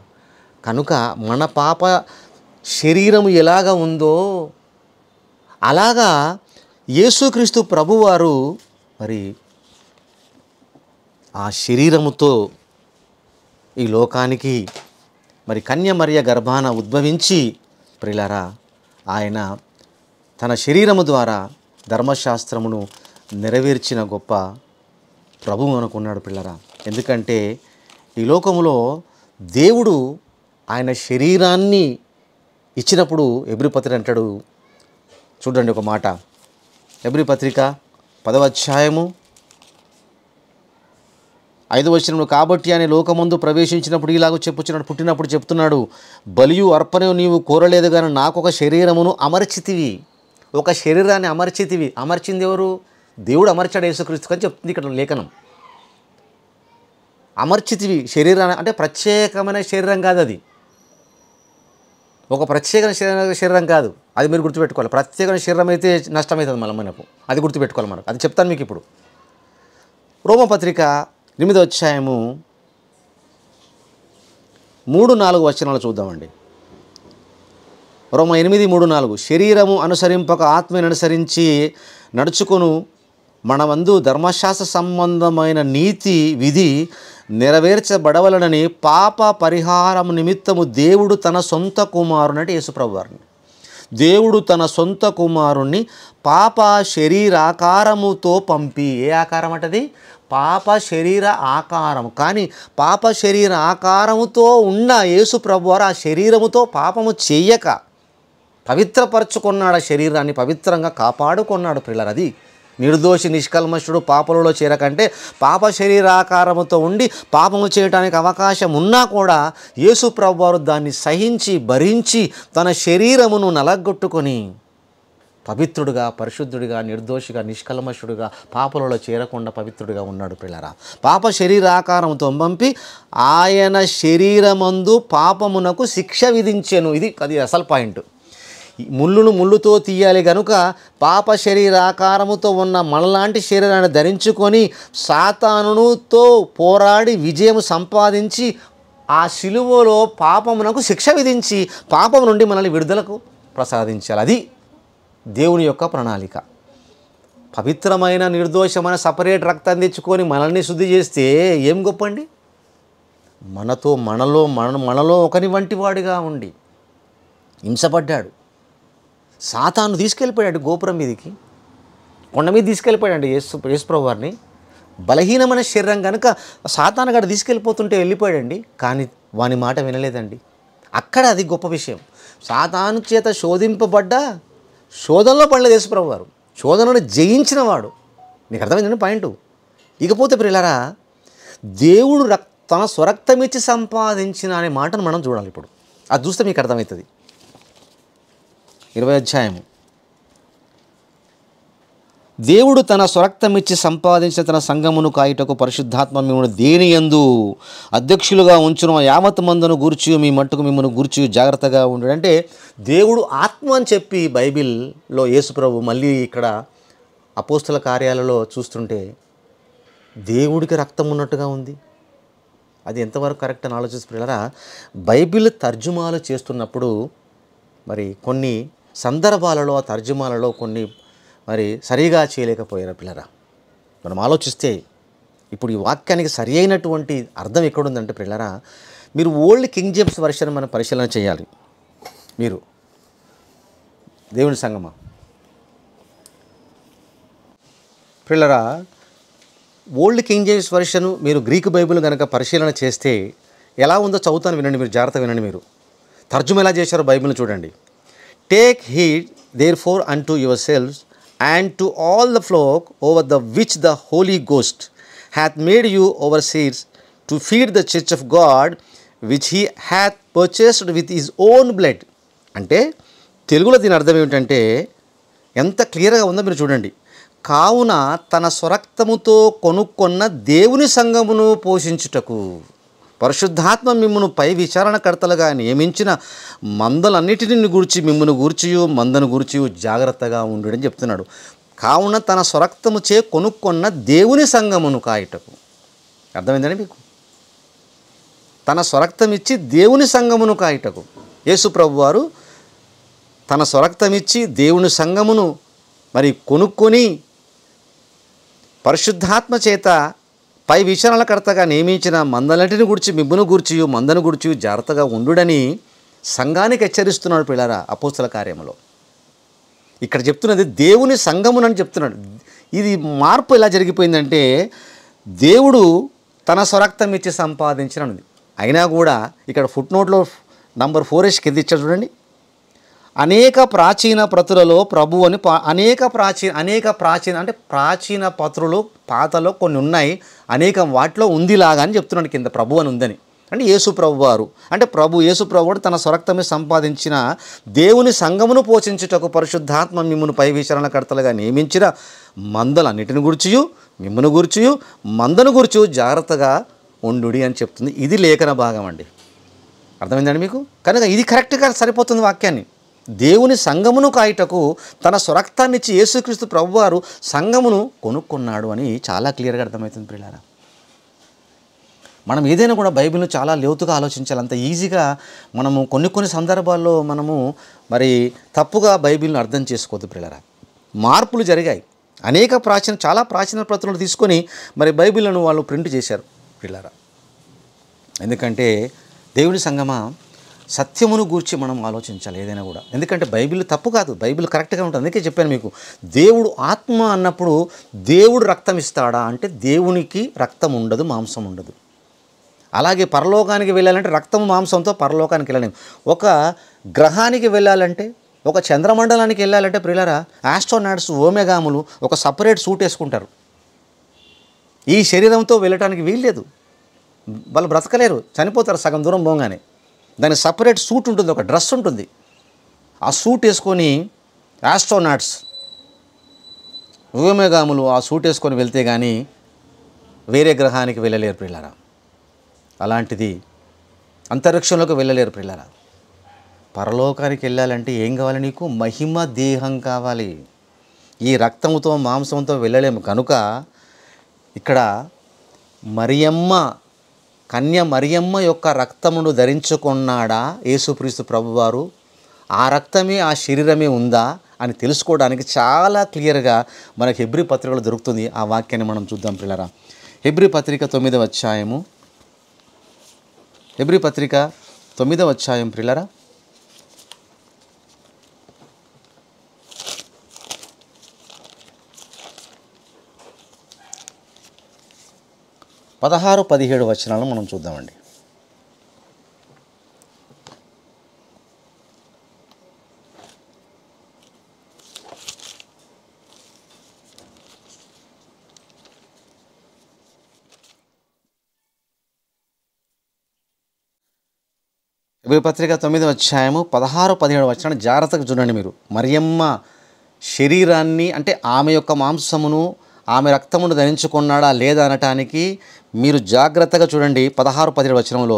కనుక మన పాప శరీరము ఎలాగ ఉందో అలాగా యేసుక్రీస్తు ప్రభువారు మరి ఆ శరీరముతో ఈ లోకానికి మరి కన్యమరియ గర్భాన ఉద్భవించి ప్రియులారా ఆయన తన శరీరము ద్వారా ధర్మశాస్త్రమును నెరవేర్చిన గొప్ప ప్రభువు అనుకున్నాడు పిల్లరా. ఎందుకంటే ఈ లోకములో దేవుడు ఆయన శరీరాన్ని ఇచ్చినప్పుడు హెబ్రీ పత్రిక అంటాడు. చూడండి ఒక మాట, హెబ్రీ పత్రిక 10వ అధ్యాయము 5వ వచనంలో, కాబట్టి ఆయన లోకమందు ప్రవేశించినప్పుడు ఇలాగ పుట్టినప్పుడు చెప్తున్నాడు, బలియు అర్పణ నీవు కోరలేదు కానీ నాకు ఒక శరీరమును అమర్చితివి. ఒక శరీరాన్ని అమర్చితివి. అమర్చింది ఎవరు? దేవుడు అమర్చాడు యేసుక్రీస్తు అని చెప్తుంది ఇక్కడ లేఖనం. అమర్చితివి శరీరాన్ని అంటే ప్రత్యేకమైన శరీరం కాదు, అది ఒక ప్రత్యేకమైన శరీరం కాదు. అది మీరు గుర్తుపెట్టుకోవాలి. ప్రత్యేకమైన శరీరం అయితే నష్టమవుతుంది మళ్ళీ మనకు, అది గుర్తుపెట్టుకోవాలి మనకు. అది చెప్తాను మీకు ఇప్పుడు. రోమపత్రిక 8వ అధ్యాయము 3-4 వచనాలు చూద్దామండి. రోమ 8:3-4, శరీరము అనుసరింపక ఆత్మను అనుసరించి నడుచుకొను మనమందు ధర్మశాస్త్ర సంబంధమైన నీతి విధి నెరవేర్చబడవలనని పాప పరిహారం నిమిత్తము దేవుడు తన సొంత కుమారుని, అంటే యేసుప్రభు వారిని, దేవుడు తన సొంత కుమారుణ్ణి పాప శరీరాకారముతో పంపి, ఏ ఆకారం అంటది? పాప శరీర ఆకారము. కానీ పాప శరీర ఆకారముతో ఉన్న యేసు ప్రభువారు ఆ శరీరముతో పాపము చెయ్యక పవిత్రపరచుకున్నాడు. ఆ శరీరాన్ని పవిత్రంగా కాపాడుకున్నాడు పిల్లలు. అది నిర్దోషి నిష్కల్మషుడు పాపలలో చేరకంటే పాప శరీరాకారముతో ఉండి పాపము చేయడానికి అవకాశం ఉన్నా కూడా యేసు ప్రభువారు దాన్ని సహించి భరించి తన శరీరమును నలగొట్టుకొని పవిత్రుడిగా, పరిశుద్ధుడిగా, నిర్దోషిగా, నిష్కల్మషుడిగా, పాపలలో చేరకుండా పవిత్రుడిగా ఉన్నాడు పిల్లరా. పాప శరీరాకారంతో పంపి ఆయన శరీరమందు పాపమునకు శిక్ష విధించెను. అది అసలు పాయింట్. ముళ్ళును ముళ్ళుతో తీయాలి కనుక పాప శరీరాకారముతో ఉన్న మనలాంటి శరీరాన్ని ధరించుకొని సాతానుతో పోరాడి విజయం సంపాదించి ఆ శిలువలో పాపమునకు శిక్ష విధించి పాపము నుండి మనల్ని విడుదలకు ప్రసాదించాలి. అది దేవుని యొక్క ప్రణాళిక. పవిత్రమైన నిర్దోషమైన సపరేట్ రక్తం తెచ్చుకొని మనల్ని శుద్ధి చేస్తే ఏం గొప్పండి. మనలో ఒకని వంటి వాడిగా ఉండి హింసపడ్డాడు. సాతాను తీసుకెళ్ళిపోయాడు గోపురం మీదకి, కొండ మీద తీసుకెళ్ళిపోయాడు యేసుప్రభు వారిని. బలహీనమైన శరీరం కనుక సాతానుగాడు తీసుకెళ్ళిపోతుంటే వెళ్ళిపోయాడండి. కానీ వాని మాట వినలేదండి. అక్కడ అది గొప్ప విషయం. సాతాను చేత శోధింపబడ్డ శోధనలో పడలేదు యేసుప్రభు వారు. శోధనను జయించిన వాడు. నీకు అర్థమైందండి పాయింట్. ఇకపోతే ప్రియులారా, దేవుడు తన స్వరక్తమిచ్చి సంపాదించిన అనే మాటను మనం చూడాలి. ఇప్పుడు అది చూస్తే మీకు అర్థమవుతుంది. 20వ అధ్యాయము. దేవుడు తన స్వరక్తమిచ్చి సంపాదించిన తన సంఘమును కాయుటకు పరిశుద్ధాత్మ మిమ్మల్ని దేని యందు అధ్యక్షులుగా ఉంచును యావత్ మందును గూర్చి మీ మట్టుకు మిమ్మల్ని గూర్చి జాగ్రత్తగా ఉండు. అంటే దేవుడు ఆత్మ అని చెప్పి బైబిల్లో యేసుప్రభు మళ్ళీ ఇక్కడ అపోస్తల కార్యాలలో చూస్తుంటే దేవుడికి రక్తం ఉన్నట్టుగా ఉంది. అది ఎంతవరకు కరెక్ట్ అని ఆలోచిస్తున్నారా? బైబిల్ తర్జుమాలు చేస్తున్నప్పుడు మరి కొన్ని సందర్భాలలో ఆ తర్జుమాలలో కొన్ని మరి సరిగా చేయలేకపోయారు పిల్లరా. మనం ఆలోచిస్తే ఇప్పుడు ఈ వాక్యానికి సరి అయినటువంటి అర్థం ఎక్కడుందంటే పిల్లరా, మీరు ఓల్డ్ కింగ్ జేమ్స్ వర్షన్ మనం పరిశీలన చేయాలి. మీరు దేవుని సంగమా పిల్లరా, ఓల్డ్ కింగ్ జేమ్స్ వర్షన్ మీరు గ్రీకు బైబిల్ కనుక పరిశీలన చేస్తే ఎలా ఉందో చదువుతాను, వినండి మీరు, జాగ్రత్తగా వినండి. మీరు తర్జుమ ఎలా చేశారో బైబిల్ని చూడండి. Take heed there four unto your selves and to all the flock over the which the Holy Ghost hath made you overseers to feed the church of God which he hath purchased with his own blood. అంటే తెలుగులో దీని అర్థం ఏమిటంటే ఎంత క్లియర్గా ఉందో మీరు చూడండి. కావున తన స్వరక్తముతో కొనుక్కున్న దేవుని సంఘమును పోషించుటకు పరిశుద్ధాత్మ మిమ్మును పై విచారణకర్తలుగా నియమించిన మందలన్నిటిని గూర్చి మిమ్మును గూర్చియు మందను గూర్చియు జాగ్రత్తగా ఉండు అని చెప్తున్నాడు. కావున తన స్వరక్తము చే కొనుక్కున్న దేవుని సంఘమును కాయుటకు. అర్థమైందండి మీకు? తన స్వరక్తం ఇచ్చి దేవుని సంఘమును కాయుటకు యేసు ప్రభు వారు తన స్వరక్తం ఇచ్చి దేవుని సంఘమును మరి కొనుక్కొని పరిశుద్ధాత్మ చేత పై విచారణకర్తగా నియమించిన మందలన్నిటిని గురించి మిమ్మును గూర్చియు మందను గూర్చియు జాగ్రత్తగా ఉండుడని సంఘానికి హెచ్చరిస్తున్నాడు పిల్లరా అపోస్తల కార్యములో. ఇక్కడ చెప్తున్నది దేవుని సంఘమునని చెప్తున్నాడు. ఇది మార్పు ఎలా జరిగిపోయిందంటే దేవుడు తన స్వరక్తం ఇచ్చి సంపాదించినది. అయినా కూడా ఇక్కడ ఫుట్ నోట్లో నంబర్ 4 కింద ఇచ్చాడు చూడండి. అనేక ప్రాచీన ప్రతులలో ప్రభు అని అనేక ప్రాచీన అంటే ప్రాచీన పత్రులు పాతలో కొన్ని ఉన్నాయి, అనేక వాటిలో ఉందిలాగా అని చెప్తున్నాడు కింద ప్రభు అని ఉందని. అంటే యేసు ప్రభు వారు అంటే యేసు ప్రభు తన స్వరక్తమే సంపాదించిన దేవుని సంఘమును పోషించుటకు పరిశుద్ధాత్మ మిమ్మును పై విచారణకర్తలుగా నియమించిన మందలన్నిటిని గుర్చియు మిమ్మును గుర్చియు మందను గుర్చు జాగ్రత్తగా ఉండుడి అని చెప్తుంది. ఇది లేఖన భాగం అండి. అర్థమైందండి మీకు? కనుక ఇది కరెక్ట్గా సరిపోతుంది వాక్యాన్ని. దేవుని సంఘమును కాయుటకు తన స్వరక్తాన్ని ఇచ్చి యేసుక్రీస్తు ప్రభువారు సంఘమును కొనుక్కున్నాడు అని చాలా క్లియర్గా అర్థమవుతుంది ప్రియులారా. మనం ఏదైనా కూడా బైబిల్ను చాలా లోతుగా ఆలోచించాలి. అంత ఈజీగా మనము కొన్ని సందర్భాల్లో మనము మరి తప్పుగా బైబిల్ను అర్థం చేసుకోవద్దు ప్రియులారా. మార్పులు జరిగాయి. చాలా ప్రాచీన ప్రతులను తీసుకొని మరి బైబిల్ను వాళ్ళు ప్రింట్ చేశారు ప్రియులారా. ఎందుకంటే దేవుని సంఘమా, సత్యమును గూర్చి మనం ఆలోచించాలి ఏదైనా కూడా. ఎందుకంటే బైబిల్ తప్పు కాదు, బైబిల్ కరెక్ట్గా ఉంటుంది. అందుకే చెప్పాను మీకు, దేవుడు ఆత్మ అన్నప్పుడు దేవుడు రక్తం ఇస్తాడా అంటే దేవునికి రక్తం ఉండదు, మాంసం ఉండదు. అలాగే పరలోకానికి వెళ్ళాలంటే రక్తము మాంసంతో పరలోకానికి వెళ్ళలేము. ఒక గ్రహానికి వెళ్ళాలంటే, ఒక చంద్రమండలానికి వెళ్ళాలంటే ప్రియులారా, ఆస్ట్రోనాట్స్ ఓమెగాములు ఒక సపరేట్ సూట్ వేసుకుంటారు. ఈ శరీరంతో వెళ్ళటానికి వీల్లేదు, వాళ్ళు బ్రతకలేరు, చనిపోతారు సగం దూరం పోగానే. దానికి సపరేట్ సూట్ ఉంటుంది, ఒక డ్రెస్ ఉంటుంది. ఆ సూట్ వేసుకొని ఆస్ట్రోనాట్స్ ఓమెగాములు ఆ సూట్ వేసుకొని వెళ్తే కానీ వేరే గ్రహానికి వెళ్ళలేరు ప్రియులారా. అలాంటిది అంతరిక్షంలోకి వెళ్ళలేరు ప్రియులారా. పరలోకానికి వెళ్ళాలంటే ఏం కావాలి నీకు? మహిమ దేహం కావాలి. ఈ రక్తంతో మాంసంతో వెళ్ళలేము. కనుక ఇక్కడ కన్య మరియమ్మ యొక్క రక్తమును ధరించుకున్నాడా యేసుక్రీస్తు ప్రభువారు? ఆ రక్తమే ఆ శరీరమే ఉందా అని తెలుసుకోవడానికి చాలా క్లియర్గా మనకు హెబ్రీ పత్రికలో దొరుకుతుంది. ఆ వాక్యాన్ని మనం చూద్దాం పిల్లరా. హెబ్రీ పత్రిక 9వ అధ్యాయము, హెబ్రీ పత్రిక 9వ అధ్యాయం పిల్లరా. 16, 17 వచనాలను మనం చూద్దామండి. హెబ్రీ పత్రిక 9వ అధ్యాయము 16, 17 వచనాన్ని జాగ్రత్తగా చూడండి మీరు. మరియమ్మ శరీరాన్ని అంటే ఆమె యొక్క మాంసమును ఆమె రక్తమును ధరించుకున్నాడా లేదా అనటానికి మీరు జాగ్రత్తగా చూడండి. 16, 17 వచనంలో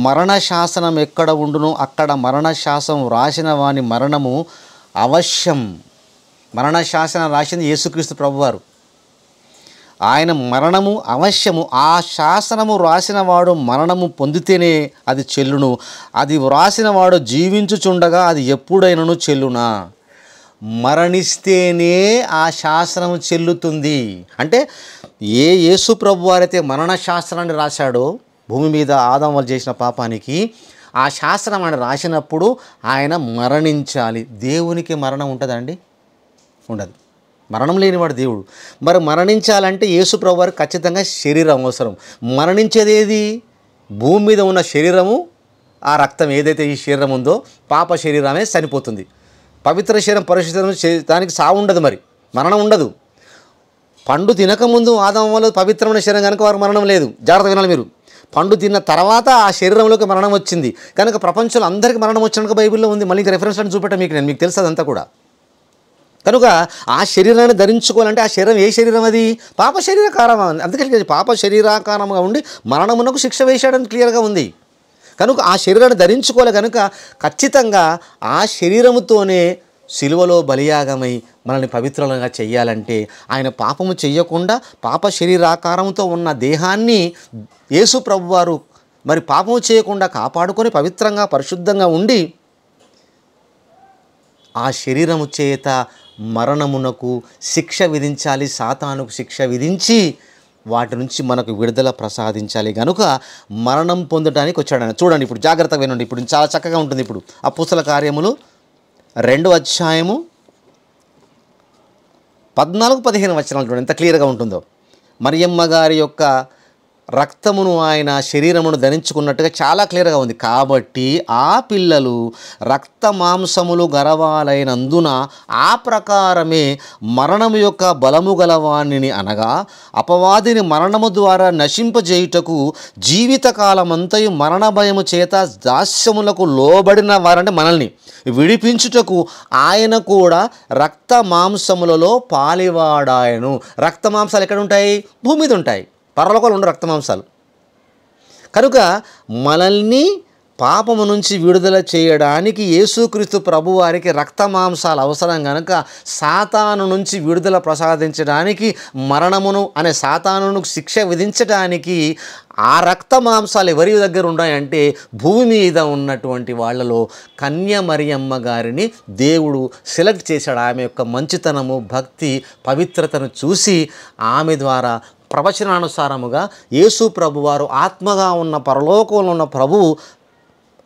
మరణ శాసనం ఎక్కడ ఉండునో అక్కడ మరణ శాసనం రాసిన వాని మరణము అవశ్యం. మరణ శాసనం రాసింది యేసుక్రీస్తు ప్రభువారు. ఆయన మరణము అవశ్యము. ఆ శాసనము వ్రాసినవాడు మరణము పొందితేనే అది చెల్లును. అది వ్రాసినవాడు జీవించుచుండగా అది ఎప్పుడైనను చెల్లునా? మరణిస్తేనే ఆ శాసనము చెల్లుతుంది. అంటే యేసు ప్రభువారైతే మరణ శాసనాన్ని రాశాడో భూమి మీద ఆదాము వల్ల చేసిన పాపానికి, ఆ శాసనం ఆయన రాసినప్పుడు ఆయన మరణించాలి. దేవునికి మరణం ఉంటుందండి? ఉండదు. మరణం లేనివాడు దేవుడు. మరి మరణించాలంటే యేసు ప్రభువారు ఖచ్చితంగా శరీరం అవసరం. మరణించేది ఏది? భూమి మీద ఉన్న శరీరము, ఆ రక్తం ఏదైతే ఈ శరీరం ఉందో పాప శరీరమే చనిపోతుంది. పవిత్ర శరీరం పరిశుద్ధ దానికి సావు ఉండదు, మరి మరణం ఉండదు. పండు తినకముందు ఆదాము వల్ల పవిత్రమైన శరీరం కనుక వారు మరణం లేదు. జాగ్రత్త వినాలి మీరు. పండు తిన్న తర్వాత ఆ శరీరంలోకి మరణం వచ్చింది కనుక ప్రపంచంలో అందరికీ మరణం వచ్చినాక బైబిల్లో ఉంది. మళ్ళీ ఇంకా రెఫరెన్స్ అని చూపెట్టా మీకు తెలుసు అదంతా కూడా. కనుక ఆ శరీరాన్ని ధరించుకోవాలంటే ఆ శరీరం ఏ శరీరం? అది పాప శరీరాకారం. అందుకే పాప శరీరాకారంగా ఉండి మరణమునకు శిక్ష వేశాడని క్లియర్గా ఉంది. కనుక ఆ శరీరాన్ని ధరించుకోవాలి. కనుక ఖచ్చితంగా ఆ శరీరముతోనే సిలువలో బలియాగమై మనల్ని పవిత్రంగా చెయ్యాలంటే ఆయన పాపము చెయ్యకుండా పాప శరీరాకారంతో ఉన్న దేహాన్ని యేసు ప్రభువారు మరి పాపము చేయకుండా కాపాడుకొని పవిత్రంగా పరిశుద్ధంగా ఉండి ఆ శరీరము చేత మరణమునకు శిక్ష విధించాలి. సాతానుకు శిక్ష విధించి వాటి నుంచి మనకు విడుదల ప్రసాదించాలి. కనుక మరణం పొందడానికి వచ్చాడు ఆయన. చూడండి ఇప్పుడు జాగ్రత్తగా వినండి. ఇప్పుడు చాలా చక్కగా ఉంటుంది. ఇప్పుడు అపోస్తల కార్యములు 2వ అధ్యాయము 14, 15 వచనాలు చూడండి ఎంత క్లియర్గా ఉంటుందో. మరియమ్మ గారి యొక్క రక్తమును ఆయన శరీరమును ధరించుకున్నట్టుగా చాలా క్లియర్గా ఉంది. కాబట్టి ఆ పిల్లలు రక్త మాంసములు గరవాలైనందున ఆ ప్రకారమే మరణము యొక్క బలము గలవాణిని అనగా అపవాదిని మరణము ద్వారా నశింపజేయుటకు జీవితకాలమంతయు మరణ భయము చేత దాస్యములకు లోబడిన వారంటే మనల్ని విడిపించుటకు ఆయన కూడా రక్త మాంసములలో పాలివాడాయను. రక్త మాంసాలు ఎక్కడ ఉంటాయి? భూమి మీద ఉంటాయి. పరలోకంలో ఉండే రక్త మాంసాలు. కనుక మనల్ని పాపము నుంచి విడుదల చేయడానికి యేసుక్రీస్తు ప్రభువారికి రక్త మాంసాలు అవసరం. కనుక సాతాను నుంచి విడుదల ప్రసాదించడానికి, మరణమును అనే సాతానును శిక్ష విధించడానికి ఆ రక్త మాంసాలు ఎవరి దగ్గర ఉన్నాయంటే భూమి మీద ఉన్నటువంటి వాళ్ళలో కన్య మరియమ్మ గారిని దేవుడు సెలెక్ట్ చేశాడు. ఆమె యొక్క మంచితనము, భక్తి, పవిత్రతను చూసి ఆమె ద్వారా ప్రవచనానుసారముగా యేసు ప్రభువారు ఆత్మగా ఉన్న పరలోకంలో ఉన్న ప్రభువు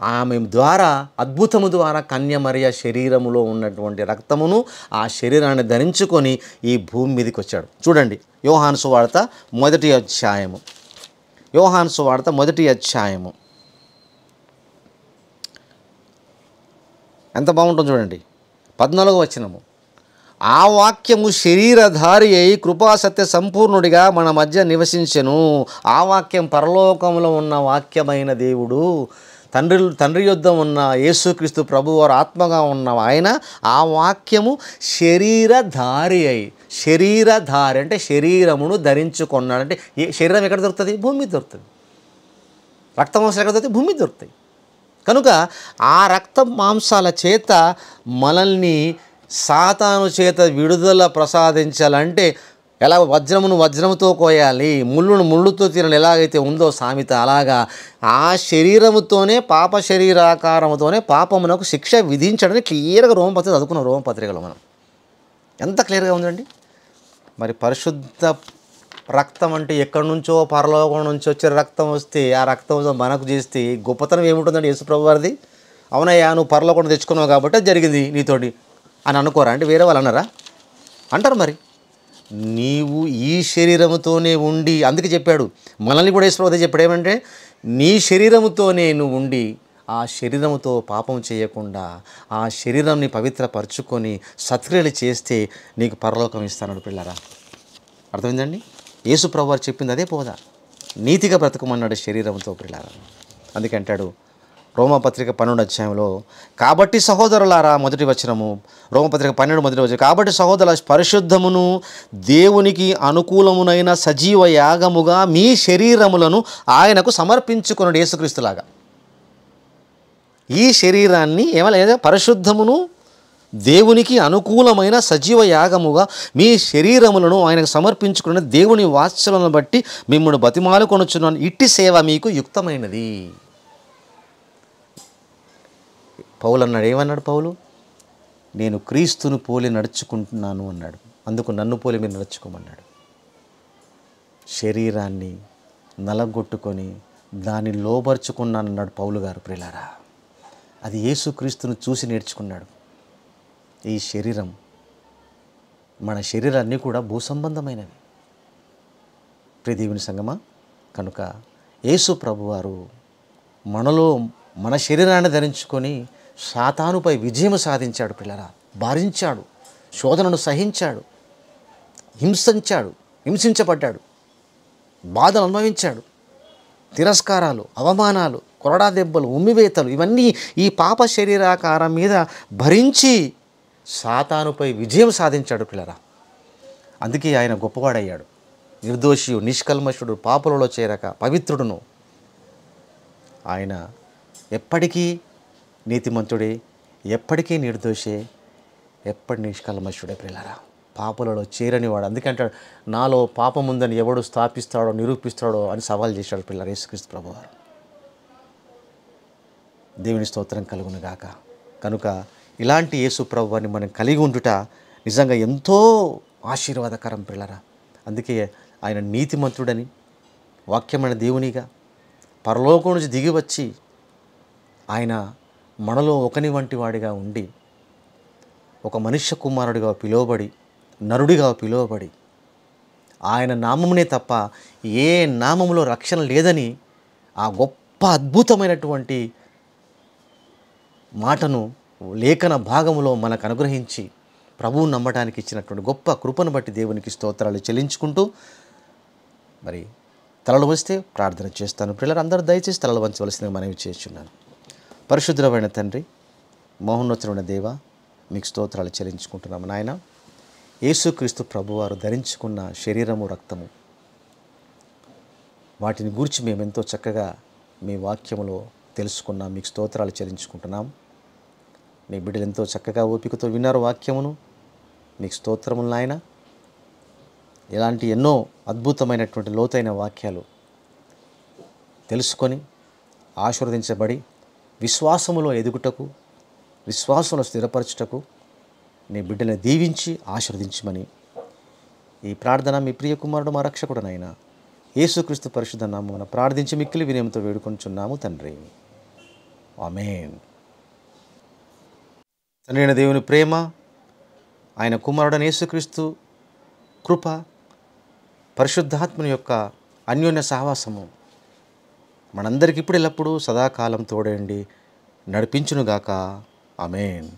ఆమె ద్వారా అద్భుతము ద్వారా కన్య మరియ శరీరములో ఉన్నటువంటి రక్తమును ఆ శరీరాన్ని ధరించుకొని ఈ భూమి మీదకి వచ్చాడు. చూడండి యోహాను సువార్త 1వ అధ్యాయము. యోహాను సువార్త 1వ అధ్యాయము ఎంత బాగుంటుందో చూడండి. 14వ వచనము. ఆ వాక్యము శరీరధారి అయి కృపాసత్య సంపూర్ణుడిగా మన మధ్య నివసించెను. ఆ వాక్యం పరలోకంలో ఉన్న వాక్యమైన దేవుడు, తండ్రి యొద్ద ఉన్న యేసుక్రీస్తు ప్రభువారు ఆత్మగా ఉన్న ఆయన ఆ వాక్యము శరీరధారి అయి, శరీరధారి అంటే శరీరమును ధరించుకున్నాడు. అంటే శరీరం ఎక్కడ దొరుకుతుంది? భూమి మీద దొరుకుతుంది. రక్త మాంసాలు ఎక్కడ దొరుకుతాయి? భూమి మీద దొరుకుతాయి. కనుక ఆ రక్త మాంసాల చేత మనల్ని సాతాను చేత విడుదల ప్రసాదించాలంటే ఎలా వజ్రమును వజ్రముతో కోయాలి, ముళ్ళును ముళ్ళుతో తీరని ఎలాగైతే ఉందో సామెత, అలాగా ఆ శరీరముతోనే పాప శరీరాకారముతోనే పాపమునకు శిక్ష విధించడానికి క్లియర్గా రోమపత్రిక చదువుకున్నాం. రోమపత్రికలో మనం ఎంత క్లియర్గా ఉందండి. మరి పరిశుద్ధ రక్తం అంటే ఎక్కడి నుంచో పరలోకం నుంచి వచ్చే రక్తం వస్తే ఆ రక్తం మనకు చేస్తే గొప్పతనం ఏముంటుందండి యేసు ప్రభు వారిది? అవునయ్యా నువ్వు పరలోకం తెచ్చుకున్నావు కాబట్టి జరిగింది నీతోటి అని అనుకోరా? అంటే వేరే వాళ్ళు అన్నారా? అంటారు. మరి నీవు ఈ శరీరముతోనే ఉండి, అందుకే చెప్పాడు మనల్ని కూడా యేసు అదే చెప్పాడు, ఏమంటే నీ శరీరముతోనే నువ్వు ఉండి ఆ శరీరముతో పాపం చేయకుండా ఆ శరీరాన్ని పవిత్రపరచుకొని సత్క్రియలు చేస్తే నీకు పరలోకం ఇస్తానడు పిల్లరా. అర్థమైందండి? యేసు ప్రభువారు చెప్పింది అదే పోదా, నీతిగా బ్రతకమన్నాడు శరీరంతో పిల్లరా. అందుకే అంటాడు రోమపత్రిక 12 అధ్యాయంలో, కాబట్టి సహోదరులారా, మొదటి వచనము, రోమపత్రిక 12 మొదటి వచనం, కాబట్టి సహోదరుల పరిశుద్ధమును దేవునికి అనుకూలమునైన సజీవ యాగముగా మీ శరీరములను ఆయనకు సమర్పించుకొనుడు. యేసుక్రీస్తులాగా ఈ శరీరాన్ని ఏమలేదు, పరిశుద్ధమును దేవునికి అనుకూలమైన సజీవ యాగముగా మీ శరీరములను ఆయనకు సమర్పించుకున్న దేవుని వాత్సలను బట్టి మిమ్మల్ని బతిమాలు కొనుచున్నాను, ఇట్టి సేవ మీకు యుక్తమైనది. పౌలు అన్నాడు, ఏమన్నాడు పౌలు? నేను క్రీస్తును పోలి నడుచుకుంటున్నాను అన్నాడు, అందుకు నన్ను పోలి మీరు నడుచుకోమన్నాడు. శరీరాన్ని నలగొట్టుకొని దాన్ని లోబరుచుకున్నానన్నాడు పౌలు గారు. ప్రియులారా, అది యేసుక్రీస్తును చూసి నేర్చుకున్నాడు. ఈ శరీరం, మన శరీరాన్ని కూడా భూసంబంధమైనవి. ప్రియదేవుని సంగమా, కనుక యేసు ప్రభువారు మనలో మన శరీరాన్ని ధరించుకొని సాతానుపై విజయం సాధించాడు. పిల్లరా, భరించాడు, శోధనను సహించాడు, హింసించబడ్డాడు, బాధలు అనుభవించాడు, తిరస్కారాలు, అవమానాలు, కొరడా దెబ్బలు, ఉమ్మివేతలు, ఇవన్నీ ఈ పాప శరీరాకారం మీద భరించి సాతానుపై విజయం సాధించాడు. పిల్లరా, అందుకే ఆయన గొప్పవాడయ్యాడు. నిర్దోషియు, నిష్కల్మషుడు, పాపలలో చేరక పవిత్రుడును. ఆయన ఎప్పటికీ నీతిమంతుడే, ఎప్పటికీ నిర్దోషే, ఎప్పటి నిష్కల్మషుడే. పిల్లరా, పాపలలో చేరనివాడు. అందుకే అంటాడు, నాలో పాపం ఉందని ఎవడు స్థాపిస్తాడో నిరూపిస్తాడో అని సవాల్ చేశాడు పిల్లలు యేసుక్రీస్తు ప్రభువారు. దేవుని స్తోత్రం కలుగును గాక. కనుక ఇలాంటి యేసు ప్రభువారిని మనం కలిగి ఉండుట నిజంగా ఎంతో ఆశీర్వాదకరం పిల్లరా. అందుకే ఆయన నీతిమంతుడని, వాక్యమైన దేవునిగా పరలోకం నుంచి దిగి వచ్చి ఆయన మనలో ఒకని వంటి వాడిగా ఉండి ఒక మనుష్య కుమారుడిగా పిలువబడి, నరుడిగా పిలువబడి, ఆయన నామమునే తప్ప ఏ నామములో రక్షణ లేదని ఆ గొప్ప అద్భుతమైనటువంటి మాటను లేఖన భాగములో మనకు అనుగ్రహించి ప్రభువు నమ్మడానికి ఇచ్చినటువంటి గొప్ప కృపను బట్టి దేవునికి స్తోత్రాలు చెల్లించుకుంటూ మరి తలలు వస్తే ప్రార్థన చేస్తాను. పిల్లలు అందరూ దయచేసి తలలు వంచవలసిందిగా మనవి చేస్తున్నాను. పరిశుద్ధమైన తండ్రి, మహోన్నతుడైన దేవ, మీకు స్తోత్రాలు చెల్లించుకుంటున్నాము. నాయన, యేసుక్రీస్తు ప్రభువారు ధరించుకున్న శరీరము, రక్తము, వాటిని గూర్చి మేము ఎంతో చక్కగా మీ వాక్యములో తెలుసుకున్నాం. మీకు స్తోత్రాలు చెల్లించుకుంటున్నాం. మీ బిడ్డలు ఎంతో చక్కగా ఓపికతో విన్నారు వాక్యమును. మీకు స్తోత్రములు నాయన. ఇలాంటి ఎన్నో అద్భుతమైనటువంటి లోతైన వాక్యాలు తెలుసుకొని ఆశీర్వదించబడి విశ్వాసములో ఎదుగుటకు, విశ్వాసంలో స్థిరపరచుటకు నీ బిడ్డని దీవించి ఆశీర్వదించమని ఈ ప్రార్థన మీ ప్రియ కుమారుడు మా రక్షకుడనైన యేసుక్రీస్తు పరిశుద్ధ నామమున ప్రార్థించి మిక్కిలి వినయంతో వేడుకొంచున్నాము తండ్రి. ఆమేన్. తండ్రి అయిన దేవుని ప్రేమ, ఆయన కుమారుడైన యేసుక్రీస్తు కృప, పరిశుద్ధాత్మని యొక్క అన్యోన్య సహవాసము మనందరికి ఇప్పుడు ఎల్లప్పుడూ సదాకాలం తోడేండి నడిపించునుగాక. ఆమేన్.